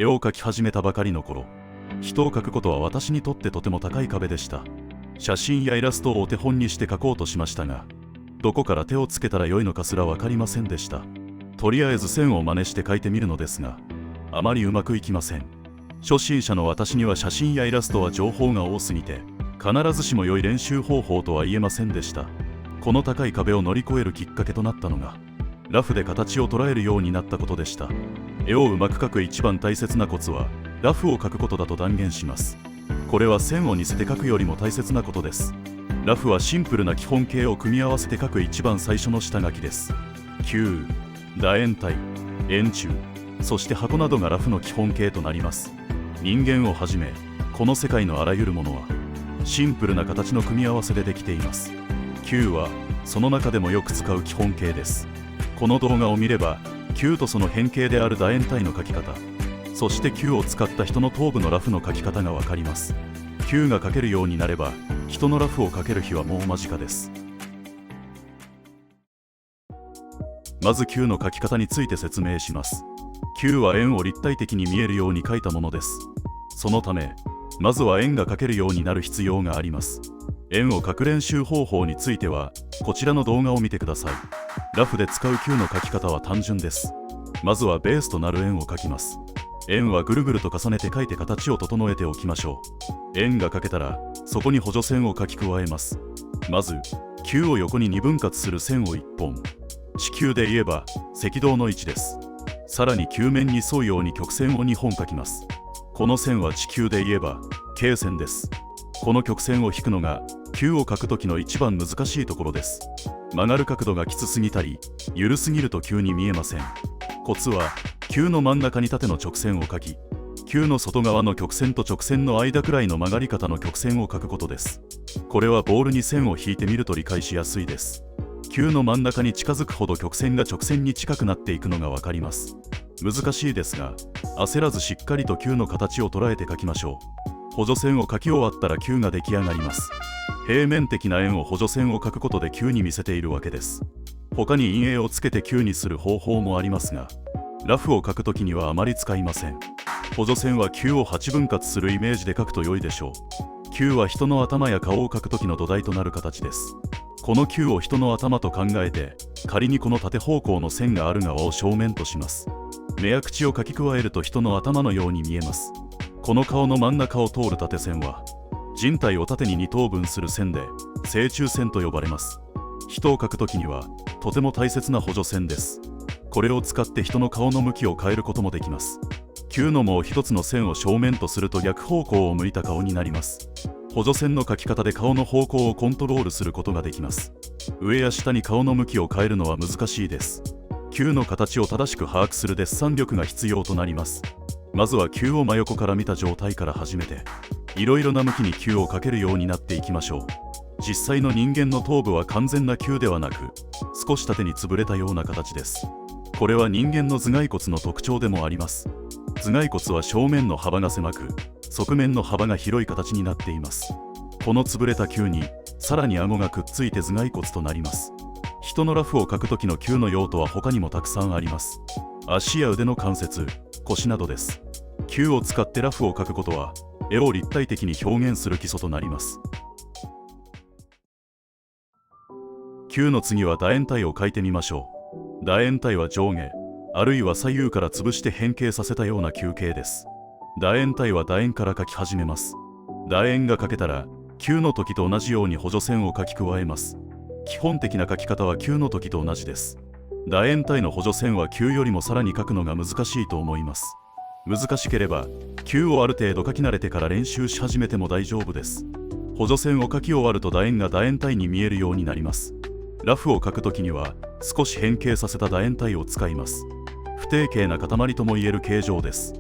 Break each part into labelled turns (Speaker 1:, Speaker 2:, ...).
Speaker 1: 絵を描き始めたばかりの頃、人を描くことは私にとってとても高い壁でした。写真やイラストをお手本にして描こうとしましたが、どこから手をつけたらよいのかすら分かりませんでした。とりあえず線を真似して描いてみるのですが、あまりうまくいきません。初心者の私には写真やイラストは情報が多すぎて、必ずしも良い練習方法とは言えませんでした。この高い壁を乗り越えるきっかけとなったのが、ラフで形を捉えるようになったことでした。絵をうまく描く一番大切なコツは、ラフを描くことだと断言します。これは線を似せて描くよりも大切なことです。ラフはシンプルな基本形を組み合わせて描く一番最初の下書きです。球、楕円体、円柱、そして箱などがラフの基本形となります。人間をはじめ、この世界のあらゆるものは、シンプルな形の組み合わせでできています。球は、その中でもよく使う基本形です。この動画を見れば、球とその変形である楕円体の描き方、そして球を使った人の頭部のラフの描き方がわかります。球が描けるようになれば、人のラフを描ける日はもう間近です。まず球の描き方について説明します。球は円を立体的に見えるように描いたものです。そのため、まずは円が描けるようになる必要があります。円を描く練習方法については、こちらの動画を見てください。ラフで使う球の描き方は単純です。まずはベースとなる円を描きます。円はぐるぐると重ねて描いて形を整えておきましょう。円が描けたら、そこに補助線を描き加えます。まず、球を横に2分割する線を1本。地球で言えば、赤道の位置です。さらに球面に沿うように曲線を2本描きます。この線は地球で言えば、経線です。この曲線を引くのが、球を描くときの一番難しいところです。曲がる角度がきつすぎたり、緩すぎると球に見えません。コツは、球の真ん中に縦の直線を描き、球の外側の曲線と直線の間くらいの曲がり方の曲線を描くことです。これはボールに線を引いてみると理解しやすいです。球の真ん中に近づくほど曲線が直線に近くなっていくのがわかります。難しいですが、焦らずしっかりと球の形を捉えて描きましょう。補助線を描き終わったら球が出来上がります。平面的な円を補助線を描くことで球に見せているわけです。他に陰影をつけて球にする方法もありますが、ラフを描くときにはあまり使いません。補助線は球を8分割するイメージで描くと良いでしょう。球は人の頭や顔を描くときの土台となる形です。この球を人の頭と考えて、仮にこの縦方向の線がある側を正面とします。目や口を描き加えると人の頭のように見えます。この顔の真ん中を通る縦線は、人体を縦に2等分する線で、正中線と呼ばれます。人を描くときには、とても大切な補助線です。これを使って人の顔の向きを変えることもできます。球のもう一つの線を正面とすると逆方向を向いた顔になります。補助線の描き方で顔の方向をコントロールすることができます。上や下に顔の向きを変えるのは難しいです。球の形を正しく把握するデッサン力が必要となります。まずは球を真横から見た状態から始めて、いろいろな向きに球を描けるようになっていきましょう。実際の人間の頭部は完全な球ではなく、少し縦に潰れたような形です。これは人間の頭蓋骨の特徴でもあります。頭蓋骨は正面の幅が狭く、側面の幅が広い形になっています。この潰れた球に、さらに顎がくっついて頭蓋骨となります。人のラフを描く時の球の用途は他にもたくさんあります。足や腕の関節、腰などです。球を使ってラフを描くことは、絵を立体的に表現する基礎となります。球の次は楕円体を描いてみましょう。楕円体は上下、あるいは左右から潰して変形させたような球形です。楕円体は楕円から描き始めます。楕円が描けたら、球の時と同じように補助線を描き加えます。基本的な描き方は球の時と同じです。楕円体の補助線は球よりもさらに描くのが難しいと思います。難しければ、球をある程度描き慣れてから練習し始めても大丈夫です。補助線を描き終わると楕円が楕円体に見えるようになります。ラフを描くときには、少し変形させた楕円体を使います。不定形な塊ともいえる形状です。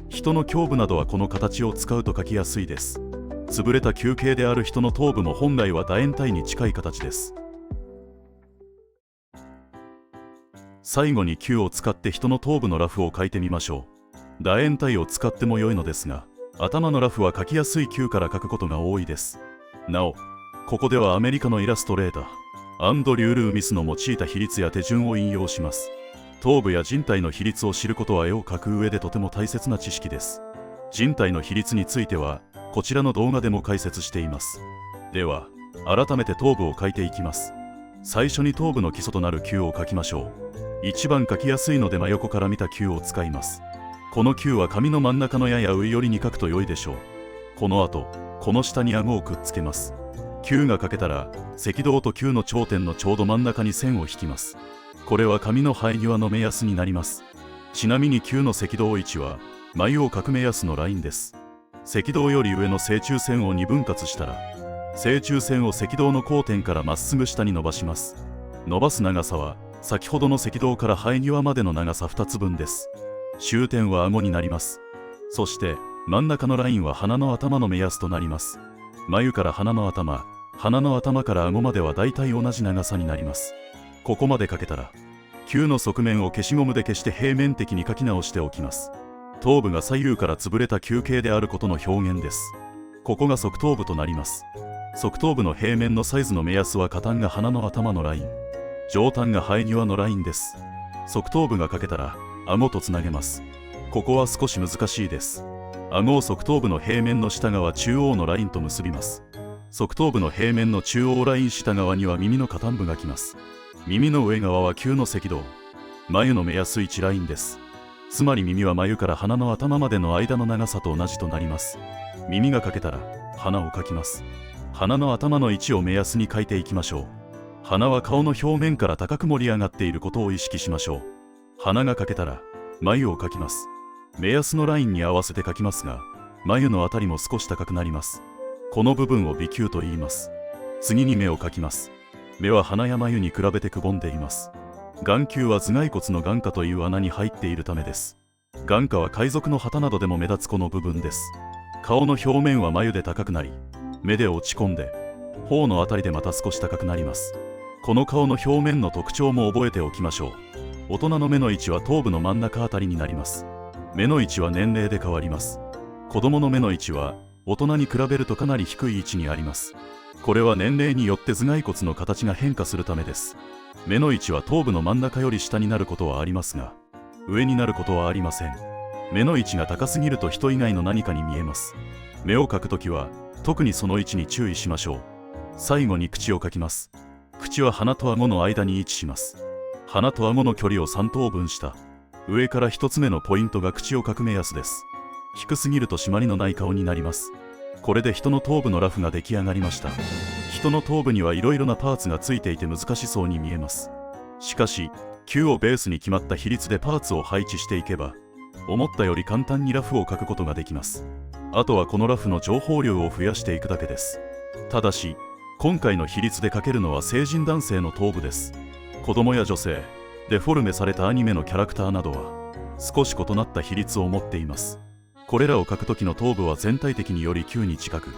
Speaker 1: 人の胸部などはこの形を使うと描きやすいです。潰れた球形である人の頭部も本来は楕円体に近い形です。最後に球を使って人の頭部のラフを描いてみましょう。楕円体を使っても良いのですが、頭のラフは描きやすい球から描くことが多いです。なお、ここではアメリカのイラストレーター、アンドリュー・ルーミスの用いた比率や手順を引用します。頭部や人体の比率を知ることは絵を描く上でとても大切な知識です。人体の比率についてはこちらの動画でも解説しています。では改めて頭部を描いていきます。最初に頭部の基礎となる球を描きましょう。一番描きやすいので真横から見た球を使います。この球は紙の真ん中のやや上寄りに描くと良いでしょう。この後この下に顎をくっつけます。球が描けたら赤道と球の頂点のちょうど真ん中に線を引きます。これは紙の生え際の目安になります。ちなみに球の赤道位置は眉を描く目安のラインです。赤道より上の正中線を2分割したら正中線を赤道の交点からまっすぐ下に伸ばします。伸ばす長さは先ほどの赤道から生え際までの長さ2つ分です。終点は顎になります。そして真ん中のラインは鼻の頭の目安となります。眉から鼻の頭、鼻の頭から顎まではだいたい同じ長さになります。ここまで描けたら球の側面を消しゴムで消して平面的に描き直しておきます。頭部が左右から潰れた球形であることの表現です。ここが側頭部となります。側頭部の平面のサイズの目安は下端が鼻の頭のライン、上端が生え際のラインです。側頭部が描けたら顎とつなげます。ここは少し難しいです。顎を側頭部の平面の下側中央のラインと結びます。側頭部の平面の中央ライン下側には耳の下端部が来ます。耳の上側は球の赤道、眉の目安1ラインです。つまり耳は眉から鼻の頭までの間の長さと同じとなります。耳が描けたら鼻を描きます。鼻の頭の位置を目安に描いていきましょう。鼻は顔の表面から高く盛り上がっていることを意識しましょう。鼻が描けたら眉を描きます。目安のラインに合わせて描きますが、眉のあたりも少し高くなります。この部分を鼻球と言います。次に目を描きます。目は鼻や眉に比べてくぼんでいます。眼球は頭蓋骨の眼下という穴に入っているためです。眼下は海賊の旗などでも目立つこの部分です。顔の表面は眉で高くなり、目で落ち込んで、頬のあたりでまた少し高くなります。この顔の表面の特徴も覚えておきましょう。大人の目の位置は頭部の真ん中あたりになります。目の位置は年齢で変わります。子供の目の位置は大人に比べるとかなり低い位置にあります。これは年齢によって頭蓋骨の形が変化するためです。目の位置は頭部の真ん中より下になることはありますが、上になることはありません。目の位置が高すぎると人以外の何かに見えます。目を描くときは特にその位置に注意しましょう。最後に口を描きます。口は鼻と顎の間に位置します。鼻と顎の距離を3等分した上から1つ目のポイントが口を描く目安です。低すぎると締まりのない顔になります。これで人の頭部のラフが出来上がりました。人の頭部にはいろいろなパーツがついていて難しそうに見えます。しかし球をベースに決まった比率でパーツを配置していけば、思ったより簡単にラフを描くことができます。あとはこのラフの情報量を増やしていくだけです。ただし今回の比率で描けるのは成人男性の頭部です。子供や女性、デフォルメされたアニメのキャラクターなどは少し異なった比率を持っています。これらを描く時の頭部は全体的により球に近く、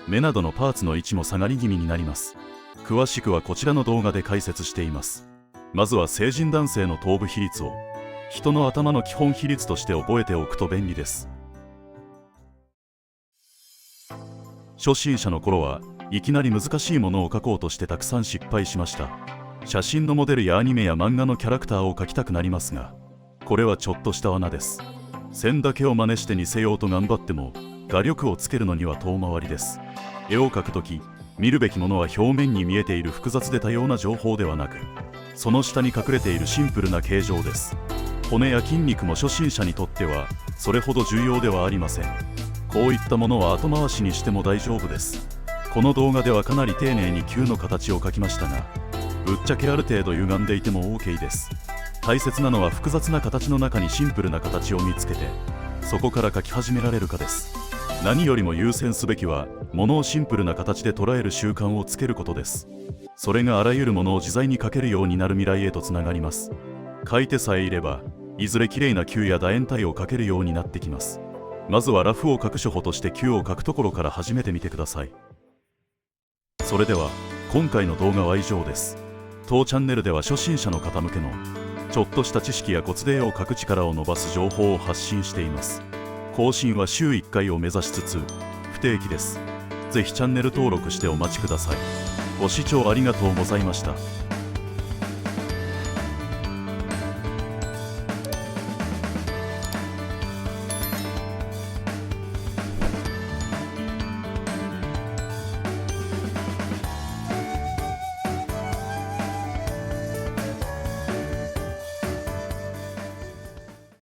Speaker 1: 目などのパーツの位置も下がり気味になります。詳しくはこちらの動画で解説しています。まずは成人男性の頭部比率を人の頭の基本比率として覚えておくと便利です。初心者の頃はいきなり難しいものを描こうとしてたくさん失敗しました。写真のモデルやアニメや漫画のキャラクターを描きたくなりますが、これはちょっとした罠です。線だけを真似して似せようと頑張っても画力をつけるのには遠回りです。絵を描くとき見るべきものは表面に見えている複雑で多様な情報ではなく、その下に隠れているシンプルな形状です。骨や筋肉も初心者にとってはそれほど重要ではありません。こういったものは後回しにしても大丈夫です。この動画ではかなり丁寧に球の形を描きましたが、ぶっちゃけある程度歪んでいても OK です。大切なのは複雑な形の中にシンプルな形を見つけて、そこから描き始められるかです。何よりも優先すべきは物をシンプルな形で捉える習慣をつけることです。それがあらゆるものを自在に描けるようになる未来へとつながります。描いてさえいればいずれ綺麗な球や楕円体を描けるようになってきます。まずはラフを描く手法として球を描くところから始めてみてください。それでは今回の動画は以上です。当チャンネルでは初心者の方向けのちょっとした知識やコツで絵を描く力を伸ばす情報を発信しています。更新は週1回を目指しつつ不定期です。ぜひチャンネル登録してお待ちください。ご視聴ありがとうございました。